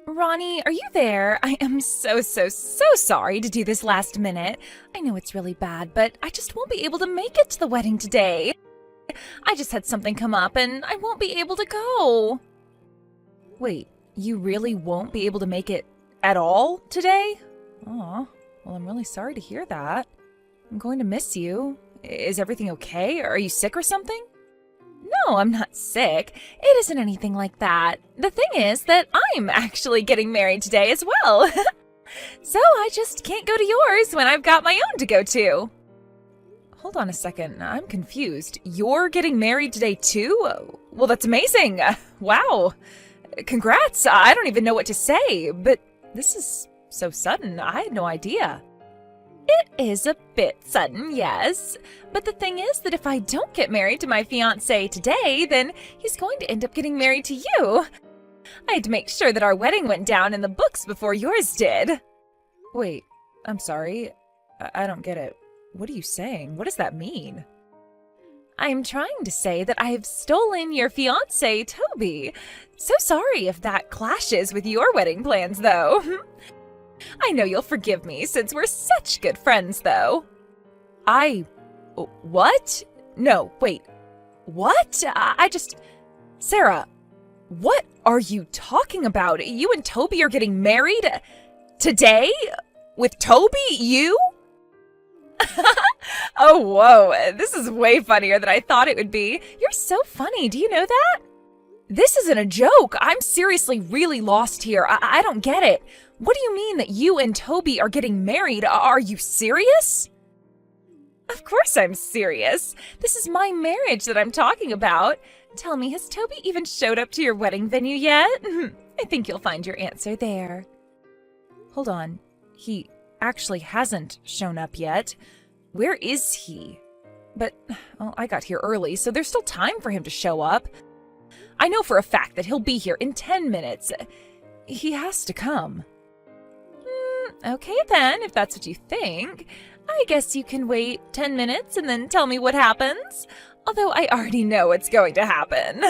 Ronnie, are you there? I am so sorry to do this last minute. I know it's really bad, but I just won't be able to make it to the wedding today. I just had something come up and I won't be able to go. Wait, you really won't be able to make it at all today? Aw, well, I'm really sorry to hear that. I'm going to miss you. Is everything okay? Are you sick or something? No, I'm not sick. It isn't anything like that. The thing is that I'm actually getting married today as well. So I just can't go to yours when I've got my own to go to. Hold on a second, I'm confused. You're getting married today too? Well, that's amazing. Wow. Congrats. I don't even know what to say, but this is so sudden. I had no idea. It is a bit sudden, yes. But the thing is that if I don't get married to my fiancé today, then he's going to end up getting married to you. I had to make sure that our wedding went down in the books before yours did. Wait, I'm sorry. I don't get it. What are you saying? What does that mean? I'm trying to say that I've stolen your fiancé, Toby. So sorry if that clashes with your wedding plans, though. I know you'll forgive me since we're such good friends, though. What? No, wait. What? Sarah, what are you talking about? You and Toby are getting married? Today? With Toby? You? Oh, whoa. This is way funnier than I thought it would be. You're so funny. Do you know that? This isn't a joke. I'm seriously really lost here. I don't get it. What do you mean that you and Toby are getting married? Are you serious? Of course I'm serious. This is my marriage that I'm talking about. Tell me, has Toby even showed up to your wedding venue yet? I think you'll find your answer there. Hold on. He actually hasn't shown up yet. Where is he? But, well, I got here early, so there's still time for him to show up. I know for a fact that he'll be here in 10 minutes. He has to come. Okay then, if that's what you think. I guess you can wait 10 minutes and then tell me what happens. Although I already know what's going to happen.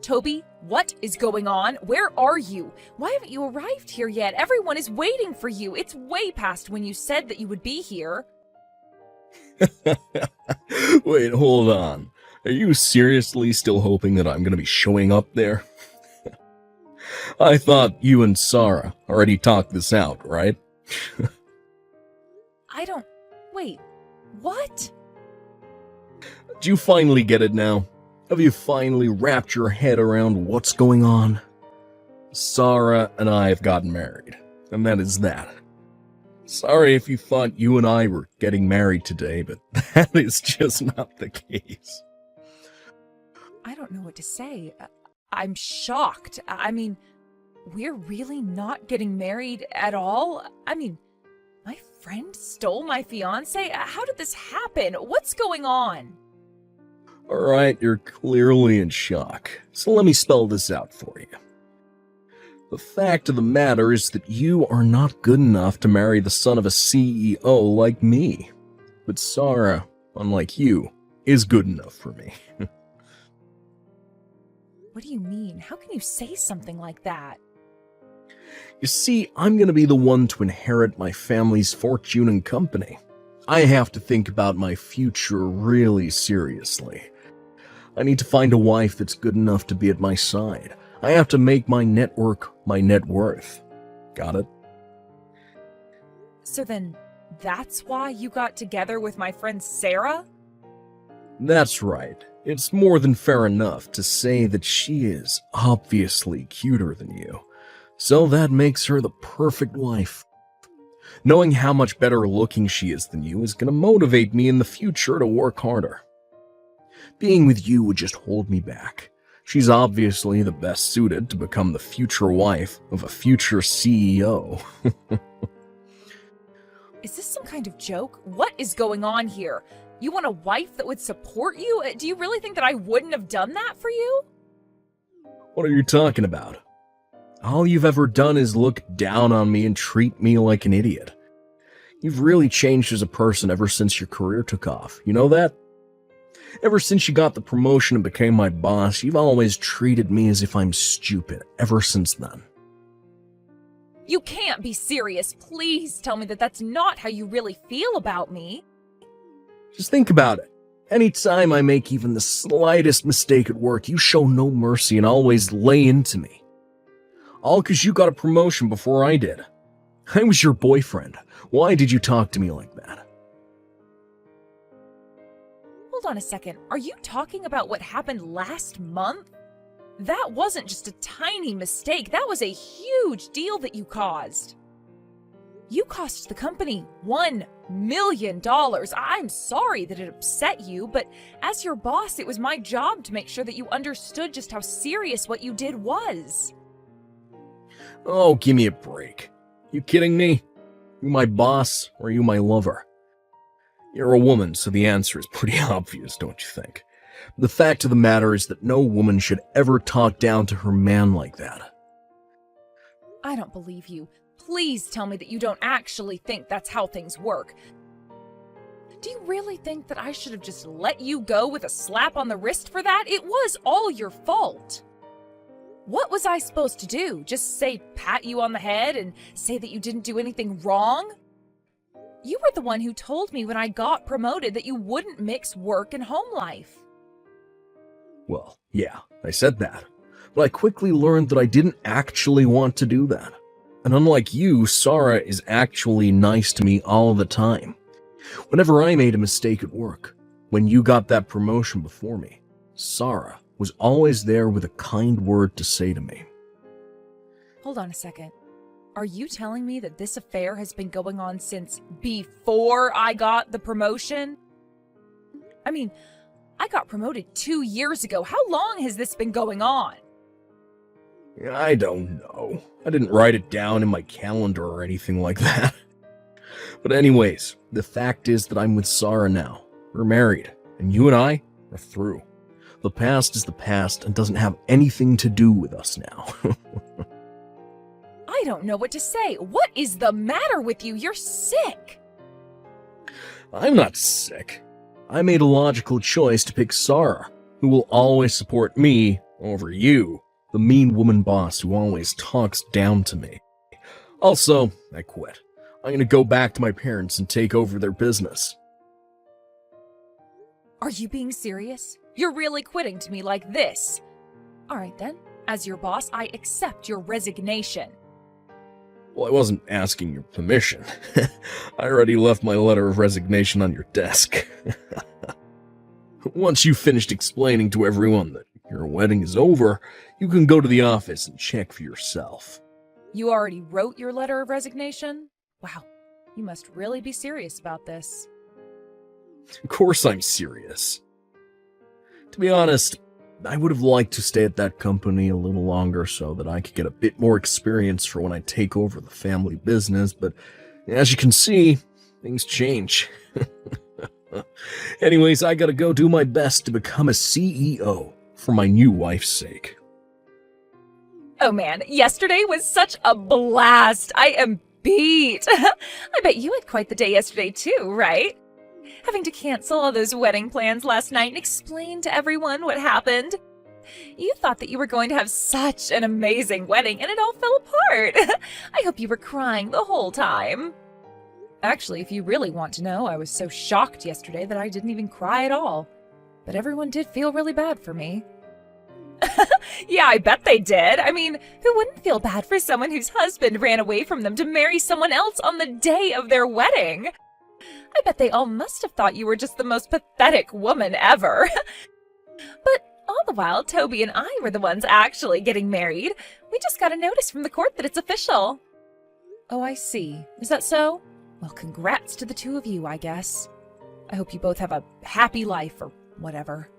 Toby, what is going on? Where are you? Why haven't you arrived here yet? Everyone is waiting for you. It's way past when you said that you would be here. Wait, hold on. Are you seriously still hoping that I'm gonna be showing up there? I thought you and Sarah already talked this out, right? Wait, what? Do you finally get it now? Have you finally wrapped your head around what's going on? Sarah and I have gotten married, and that is that. Sorry if you thought you and I were getting married today, but that is just not the case. I don't know what to say. I'm shocked. I mean, we're really not getting married at all? I mean, my friend stole my fiancé? How did this happen? What's going on? Alright, you're clearly in shock, so let me spell this out for you. The fact of the matter is that you are not good enough to marry the son of a CEO like me. But Sarah, unlike you, is good enough for me. What do you mean? How can you say something like that? You see, I'm gonna be the one to inherit my family's fortune and company. I have to think about my future really seriously. I need to find a wife that's good enough to be at my side. I have to make my network my net worth. Got it? So then, that's why you got together with my friend Sarah? That's right. It's more than fair enough to say that she is obviously cuter than you. So that makes her the perfect wife. Knowing how much better looking she is than you is going to motivate me in the future to work harder. Being with you would just hold me back. She's obviously the best suited to become the future wife of a future CEO. Is this some kind of joke? What is going on here? You want a wife that would support you? Do you really think that I wouldn't have done that for you? What are you talking about? All you've ever done is look down on me and treat me like an idiot. You've really changed as a person ever since your career took off. You know that? Ever since you got the promotion and became my boss, you've always treated me as if I'm stupid ever since then. You can't be serious. Please tell me that that's not how you really feel about me. Just think about it. Anytime I make even the slightest mistake at work, you show no mercy and always lay into me. All because you got a promotion before I did. I was your boyfriend. Why did you talk to me like that? Hold on a second. Are you talking about what happened last month? That wasn't just a tiny mistake. That was a huge deal that you caused. You cost the company $1 million. I'm sorry that it upset you, but as your boss, it was my job to make sure that you understood just how serious what you did was. Oh, give me a break. You kidding me? You my boss, or you my lover? You're a woman, so the answer is pretty obvious, don't you think? The fact of the matter is that no woman should ever talk down to her man like that. I don't believe you. Please tell me that you don't actually think that's how things work. Do you really think that I should have just let you go with a slap on the wrist for that? It was all your fault. What was I supposed to do? Just say pat you on the head and say that you didn't do anything wrong? You were the one who told me when I got promoted that you wouldn't mix work and home life. Well, yeah, I said that. But I quickly learned that I didn't actually want to do that. And unlike you, Sarah is actually nice to me all the time. Whenever I made a mistake at work, when you got that promotion before me, Sarah was always there with a kind word to say to me. Hold on a second. Are you telling me that this affair has been going on since before I got the promotion? I mean, I got promoted 2 years ago. How long has this been going on? I don't know. I didn't write it down in my calendar or anything like that. But anyways, the fact is that I'm with Sarah now. We're married, and you and I are through. The past is the past and doesn't have anything to do with us now. I don't know what to say. What is the matter with you? You're sick. I'm not sick. I made a logical choice to pick Sarah, who will always support me over you, the mean woman boss who always talks down to me. Also, I quit. I'm gonna go back to my parents and take over their business. Are you being serious? You're really quitting to me like this? All right then. As your boss, I accept your resignation. Well, I wasn't asking your permission. I already left my letter of resignation on your desk. Once you've finished explaining to everyone that your wedding is over, you can go to the office and check for yourself. You already wrote your letter of resignation? Wow, you must really be serious about this. Of course I'm serious. To be honest, I would have liked to stay at that company a little longer so that I could get a bit more experience for when I take over the family business, but as you can see, things change. Anyways, I gotta go do my best to become a CEO for my new wife's sake. Oh man, yesterday was such a blast. I am beat. I bet you had quite the day yesterday too, right? Having to cancel all those wedding plans last night and explain to everyone what happened. You thought that you were going to have such an amazing wedding and it all fell apart. I hope you were crying the whole time. Actually, if you really want to know, I was so shocked yesterday that I didn't even cry at all. But everyone did feel really bad for me. Yeah, I bet they did. I mean, who wouldn't feel bad for someone whose husband ran away from them to marry someone else on the day of their wedding? I bet they all must have thought you were just the most pathetic woman ever. But all the while, Toby and I were the ones actually getting married. We just got a notice from the court that it's official. Oh, I see. Is that so? Well, congrats to the two of you, I guess. I hope you both have a happy life or whatever.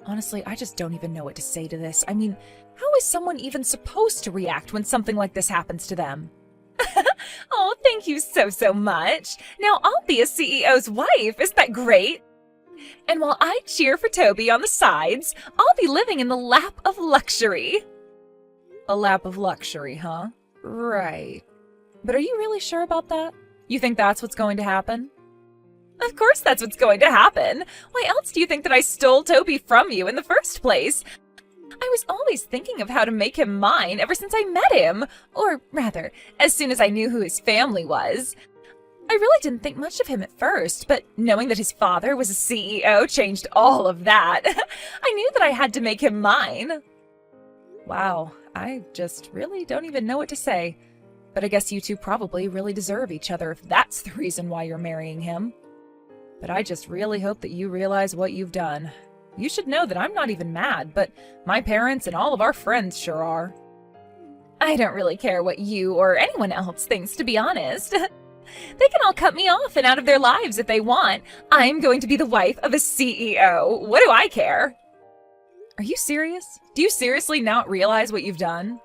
Honestly, I just don't even know what to say to this. I mean, how is someone even supposed to react when something like this happens to them? Oh, thank you so much. Now I'll be a CEO's wife. Isn't that great? And while I cheer for Toby on the sides, I'll be living in the lap of luxury. A lap of luxury, huh? Right. But are you really sure about that? You think that's what's going to happen? Of course that's what's going to happen. Why else do you think that I stole Toby from you in the first place? I was always thinking of how to make him mine ever since I met him. Or rather, as soon as I knew who his family was. I really didn't think much of him at first, but knowing that his father was a CEO changed all of that. I knew that I had to make him mine. Wow, I just really don't even know what to say. But I guess you two probably really deserve each other if that's the reason why you're marrying him. But I just really hope that you realize what you've done. You should know that I'm not even mad, but my parents and all of our friends sure are. I don't really care what you or anyone else thinks, to be honest. They can all cut me off and out of their lives if they want. I'm going to be the wife of a CEO. What do I care? Are you serious? Do you seriously not realize what you've done?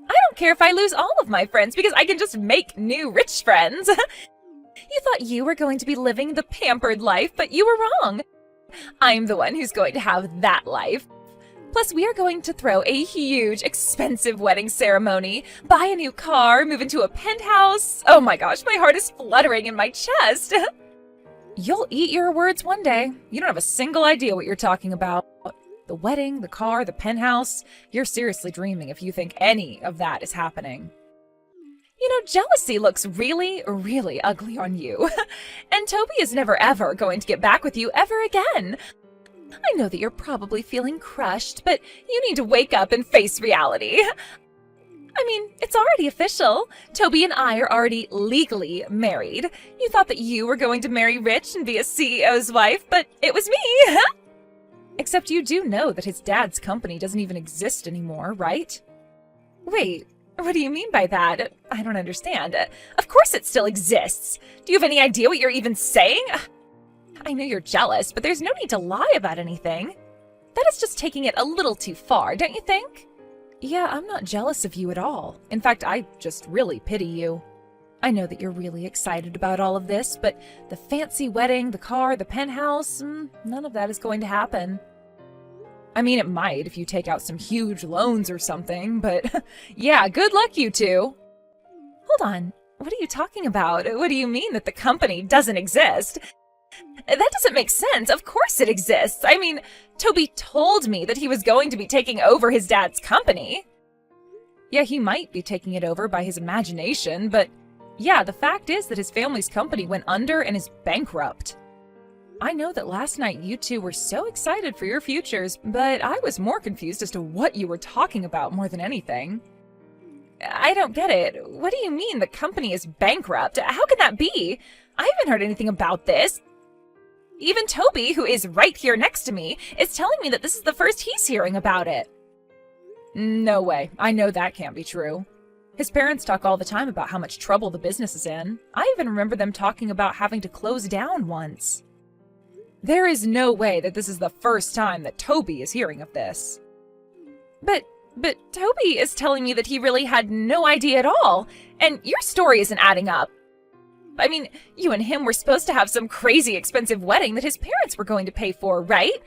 I don't care if I lose all of my friends because I can just make new rich friends. You thought you were going to be living the pampered life, but you were wrong. I'm the one who's going to have that life. Plus, we are going to throw a huge, expensive wedding ceremony, buy a new car, move into a penthouse. Oh my gosh, my heart is fluttering in my chest. You'll eat your words one day. You don't have a single idea what you're talking about. The wedding, the car, the penthouse. You're seriously dreaming if you think any of that is happening. You know, jealousy looks really, really ugly on you. And Toby is never ever going to get back with you ever again. I know that you're probably feeling crushed, but you need to wake up and face reality. I mean, it's already official. Toby and I are already legally married. You thought that you were going to marry Rich and be a CEO's wife, but it was me. Except you do know that his dad's company doesn't even exist anymore, right? Wait. What do you mean by that? I don't understand. Of course it still exists. Do you have any idea what you're even saying? I know you're jealous, but there's no need to lie about anything. That is just taking it a little too far, don't you think? Yeah, I'm not jealous of you at all. In fact, I just really pity you. I know that you're really excited about all of this, but the fancy wedding, the car, the penthouse, none of that is going to happen. I mean, it might if you take out some huge loans or something, but yeah, good luck, you two. Hold on. What are you talking about? What do you mean that the company doesn't exist? That doesn't make sense. Of course it exists. I mean, Toby told me that he was going to be taking over his dad's company. Yeah, he might be taking it over by his imagination, but yeah, the fact is that his family's company went under and is bankrupt. I know that last night you two were so excited for your futures, but I was more confused as to what you were talking about more than anything. I don't get it. What do you mean the company is bankrupt? How can that be? I haven't heard anything about this. Even Toby, who is right here next to me, is telling me that this is the first he's hearing about it. No way. I know that can't be true. His parents talk all the time about how much trouble the business is in. I even remember them talking about having to close down once. There is no way that this is the first time that Toby is hearing of this. But Toby is telling me that he really had no idea at all, and your story isn't adding up. I mean, you and him were supposed to have some crazy expensive wedding that his parents were going to pay for, right?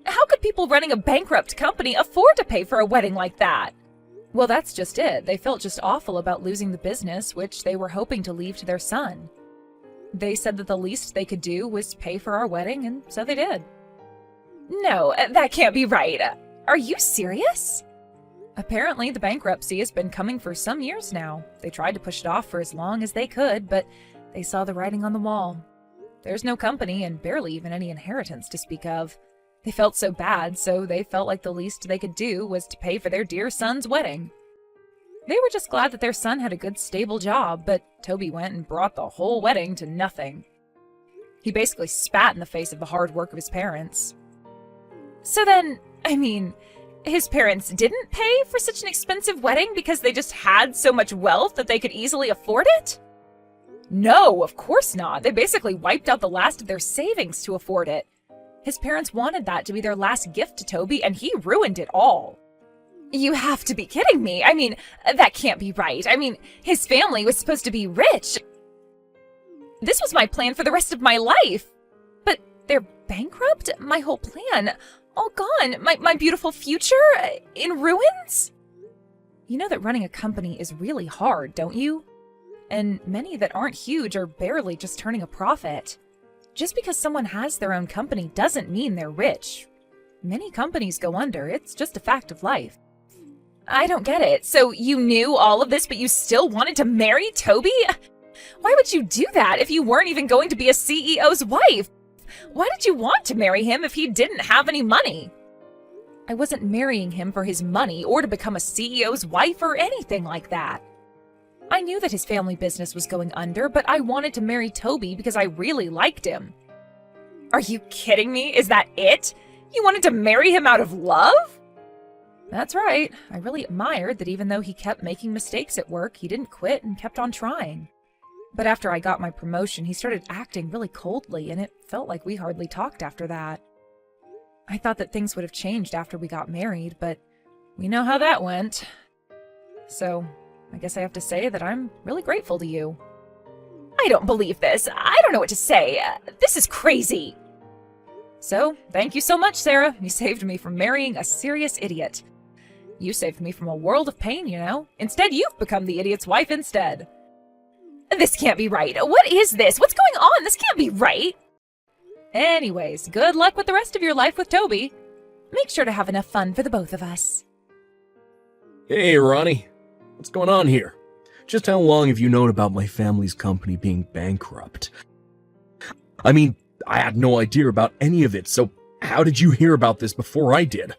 How could people running a bankrupt company afford to pay for a wedding like that? Well, that's just it. They felt just awful about losing the business, which they were hoping to leave to their son. They said that the least they could do was pay for our wedding, and so they did. No, that can't be right. Are you serious? Apparently, the bankruptcy has been coming for some years now. They tried to push it off for as long as they could, but they saw the writing on the wall. There's no company and barely even any inheritance to speak of. They felt so bad, so they felt like the least they could do was to pay for their dear son's wedding. They were just glad that their son had a good, stable job, but Toby went and brought the whole wedding to nothing. He basically spat in the face of the hard work of his parents. So then, I mean, his parents didn't pay for such an expensive wedding because they just had so much wealth that they could easily afford it? No, of course not. They basically wiped out the last of their savings to afford it. His parents wanted that to be their last gift to Toby, and he ruined it all. You have to be kidding me. I mean, that can't be right. I mean, his family was supposed to be rich. This was my plan for the rest of my life. But they're bankrupt? My whole plan. All gone. My beautiful future in ruins? You know that running a company is really hard, don't you? And many that aren't huge are barely just turning a profit. Just because someone has their own company doesn't mean they're rich. Many companies go under. It's just a fact of life. I don't get it. So you knew all of this, but you still wanted to marry Toby? Why would you do that if you weren't even going to be a CEO's wife? Why did you want to marry him if he didn't have any money? I wasn't marrying him for his money or to become a CEO's wife or anything like that. I knew that his family business was going under, but I wanted to marry Toby because I really liked him. Are you kidding me? Is that it? You wanted to marry him out of love? That's right. I really admired that even though he kept making mistakes at work, he didn't quit and kept on trying. But after I got my promotion, he started acting really coldly, and it felt like we hardly talked after that. I thought that things would have changed after we got married, but we know how that went. So, I guess I have to say that I'm really grateful to you. I don't believe this. I don't know what to say. This is crazy. So, thank you so much, Sarah. You saved me from marrying a serious idiot. You saved me from a world of pain, you know? Instead, you've become the idiot's wife instead. This can't be right. What is this? What's going on? This can't be right. Anyways, good luck with the rest of your life with Toby. Make sure to have enough fun for the both of us. Hey, Ronnie. What's going on here? Just how long have you known about my family's company being bankrupt? I mean, I had no idea about any of it, so how did you hear about this before I did?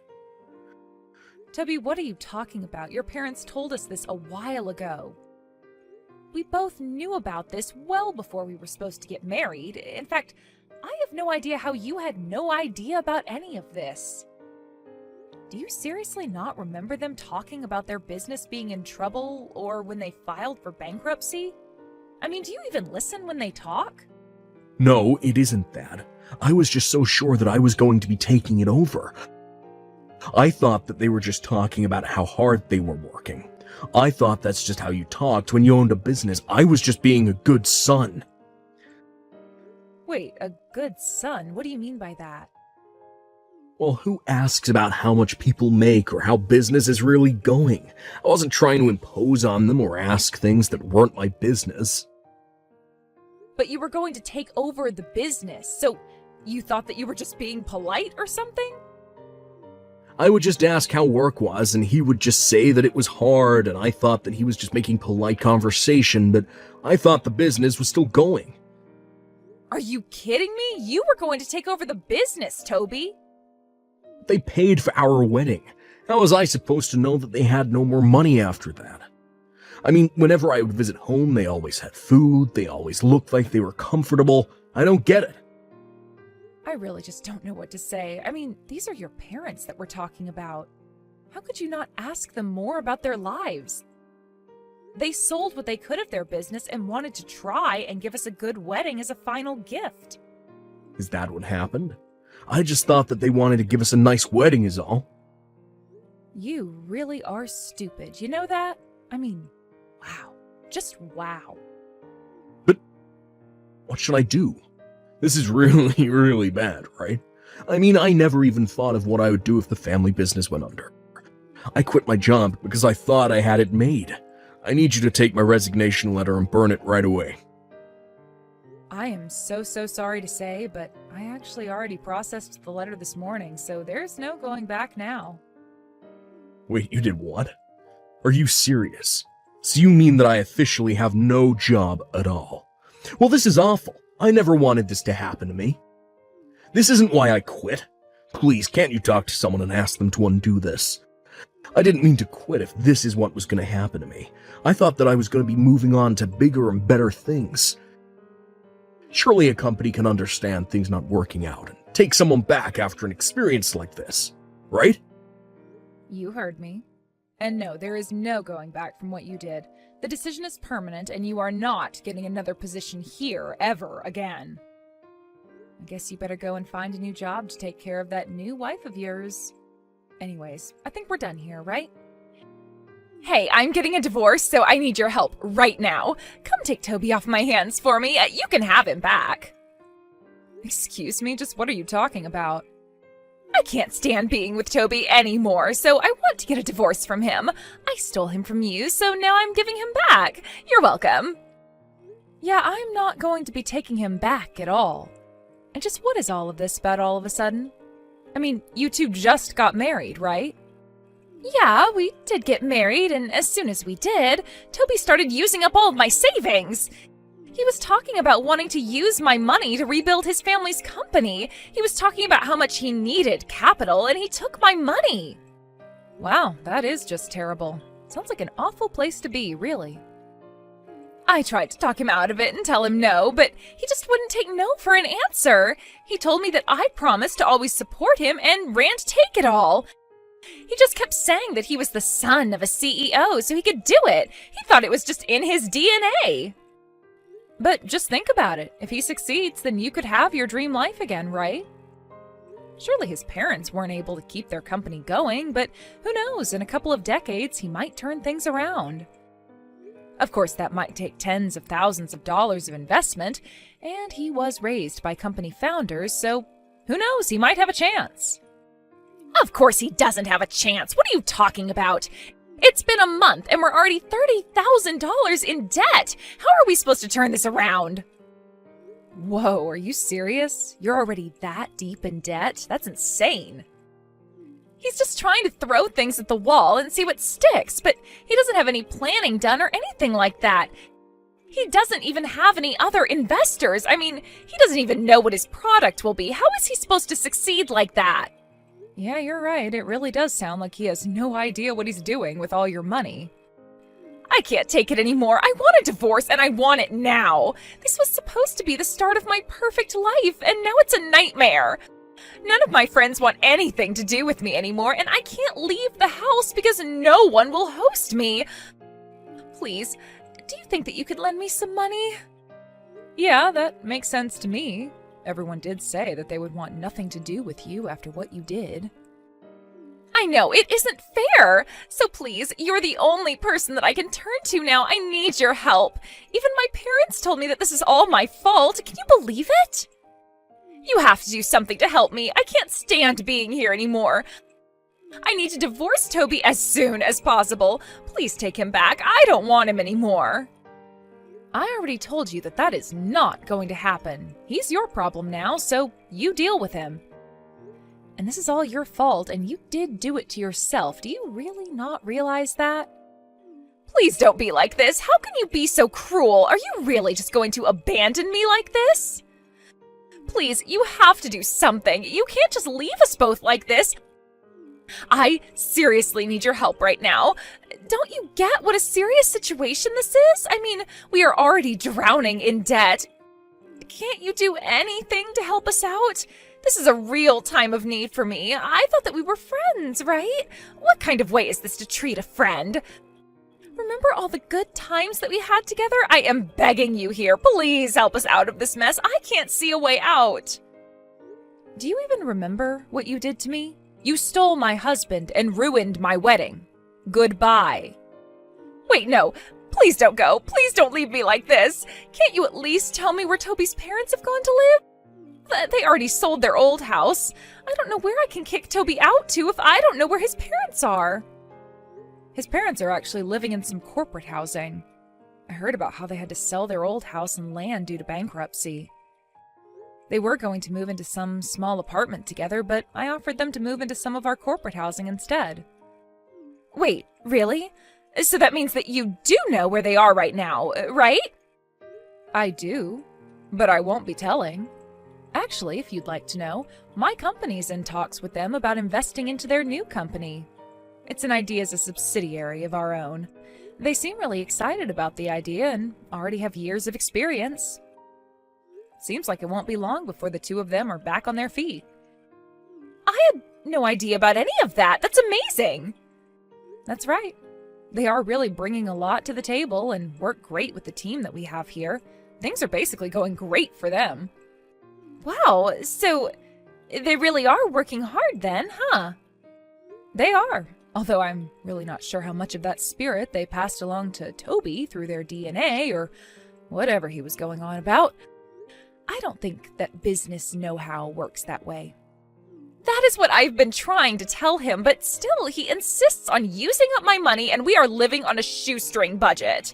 Toby, what are you talking about? Your parents told us this a while ago. We both knew about this well before we were supposed to get married. In fact, I have no idea how you had no idea about any of this. Do you seriously not remember them talking about their business being in trouble or when they filed for bankruptcy? I mean, do you even listen when they talk? No, it isn't that. I was just so sure that I was going to be taking it over. I thought that they were just talking about how hard they were working. I thought that's just how you talked when you owned a business. I was just being a good son. Wait, a good son? What do you mean by that? Well, who asks about how much people make or how business is really going? I wasn't trying to impose on them or ask things that weren't my business. But you were going to take over the business, so you thought that you were just being polite or something? I would just ask how work was, and he would just say that it was hard, and I thought that he was just making polite conversation, but I thought the business was still going. Are you kidding me? You were going to take over the business, Toby. They paid for our wedding. How was I supposed to know that they had no more money after that? I mean, whenever I would visit home, they always had food, they always looked like they were comfortable. I don't get it. I really just don't know what to say. I mean, these are your parents that we're talking about. How could you not ask them more about their lives? They sold what they could of their business and wanted to try and give us a good wedding as a final gift. Is that what happened? I just thought that they wanted to give us a nice wedding is all. You really are stupid. You know that? I mean, wow. Just wow. But what should I do? This is really, really bad, right? I mean, I never even thought of what I would do if the family business went under. I quit my job because I thought I had it made. I need you to take my resignation letter and burn it right away. I am so sorry to say, but I actually already processed the letter this morning, so there's no going back now. Wait, you did what? Are you serious? So you mean that I officially have no job at all? Well, this is awful. I never wanted this to happen to me. This isn't why I quit. Please, can't you talk to someone and ask them to undo this? I didn't mean to quit if this is what was going to happen to me. I thought that I was going to be moving on to bigger and better things. Surely a company can understand things not working out and take someone back after an experience like this, right? You heard me. And no, there is no going back from what you did. The decision is permanent, and you are not getting another position here ever again. I guess you better go and find a new job to take care of that new wife of yours. Anyways, I think we're done here, right? Hey, I'm getting a divorce, so I need your help right now. Come take Toby off my hands for me. You can have him back. Excuse me, just what are you talking about? I can't stand being with Toby anymore, so I want to get a divorce from him. I stole him from you, so now I'm giving him back. You're welcome. Yeah, I'm not going to be taking him back at all. And just what is all of this about all of a sudden? I mean, you two just got married, right? Yeah, we did get married, and as soon as we did, Toby started using up all of my savings. He was talking about wanting to use my money to rebuild his family's company. He was talking about how much he needed capital, and he took my money. Wow, that is just terrible. Sounds like an awful place to be, really. I tried to talk him out of it and tell him no, but he just wouldn't take no for an answer. He told me that I promised to always support him and ran to take it all. He just kept saying that he was the son of a CEO, so he could do it. He thought it was just in his DNA. But just think about it. If he succeeds, then you could have your dream life again, right? Surely his parents weren't able to keep their company going, but who knows, in a couple of decades, he might turn things around. Of course, that might take tens of thousands of dollars of investment, and he was raised by company founders, so who knows, he might have a chance. Of course he doesn't have a chance. What are you talking about? It's been a month and we're already $30,000 in debt. How are we supposed to turn this around? Whoa, are you serious? You're already that deep in debt? That's insane. He's just trying to throw things at the wall and see what sticks, but he doesn't have any planning done or anything like that. He doesn't even have any other investors. I mean, he doesn't even know what his product will be. How is he supposed to succeed like that? Yeah, you're right. It really does sound like he has no idea what he's doing with all your money. I can't take it anymore. I want a divorce and I want it now. This was supposed to be the start of my perfect life, and now it's a nightmare. None of my friends want anything to do with me anymore, and I can't leave the house because no one will host me. Please, do you think that you could lend me some money? Yeah, that makes sense to me. Everyone did say that they would want nothing to do with you after what you did. I know, it isn't fair. So please, you're the only person that I can turn to now. I need your help. Even my parents told me that this is all my fault. Can you believe it? You have to do something to help me. I can't stand being here anymore. I need to divorce Toby as soon as possible. Please take him back. I don't want him anymore. I already told you that that is not going to happen. He's your problem now, so you deal with him. And this is all your fault, and you did do it to yourself. Do you really not realize that? Please don't be like this. How can you be so cruel? Are you really just going to abandon me like this? Please, you have to do something. You can't just leave us both like this. I seriously need your help right now. Don't you get what a serious situation this is? I mean, we are already drowning in debt. Can't you do anything to help us out? This is a real time of need for me. I thought that we were friends, right? What kind of way is this to treat a friend? Remember all the good times that we had together? I am begging you here. Please help us out of this mess. I can't see a way out. Do you even remember what you did to me? You stole my husband and ruined my wedding. Goodbye. Wait, no. Please don't go. Please don't leave me like this. Can't you at least tell me where Toby's parents have gone to live? They already sold their old house. I don't know where I can kick Toby out to if I don't know where his parents are. His parents are actually living in some corporate housing. I heard about how they had to sell their old house and land due to bankruptcy. They were going to move into some small apartment together, but I offered them to move into some of our corporate housing instead. Wait, really? So that means that you do know where they are right now, right? I do, but I won't be telling. Actually, if you'd like to know, my company's in talks with them about investing into their new company. It's an idea as a subsidiary of our own. They seem really excited about the idea and already have years of experience. Seems like it won't be long before the two of them are back on their feet. I had no idea about any of that. That's amazing. That's right. They are really bringing a lot to the table and work great with the team that we have here. Things are basically going great for them. Wow, so they really are working hard then, huh? They are, although I'm really not sure how much of that spirit they passed along to Toby through their DNA or whatever he was going on about. I don't think that business know-how works that way. That is what I've been trying to tell him, but still he insists on using up my money and we are living on a shoestring budget.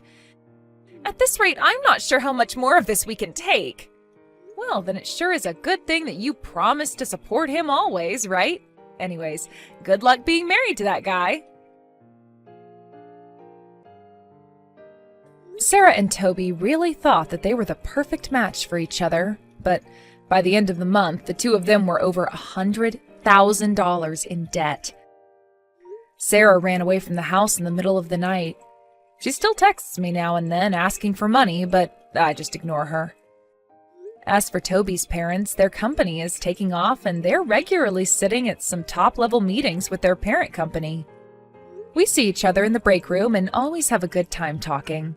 At this rate, I'm not sure how much more of this we can take. Well, then it sure is a good thing that you promised to support him always, right? Anyways, good luck being married to that guy. Sarah and Toby really thought that they were the perfect match for each other, but by the end of the month, the two of them were over $100,000 in debt. Sarah ran away from the house in the middle of the night. She still texts me now and then asking for money, but I just ignore her. As for Toby's parents, their company is taking off and they're regularly sitting at some top-level meetings with their parent company. We see each other in the break room and always have a good time talking.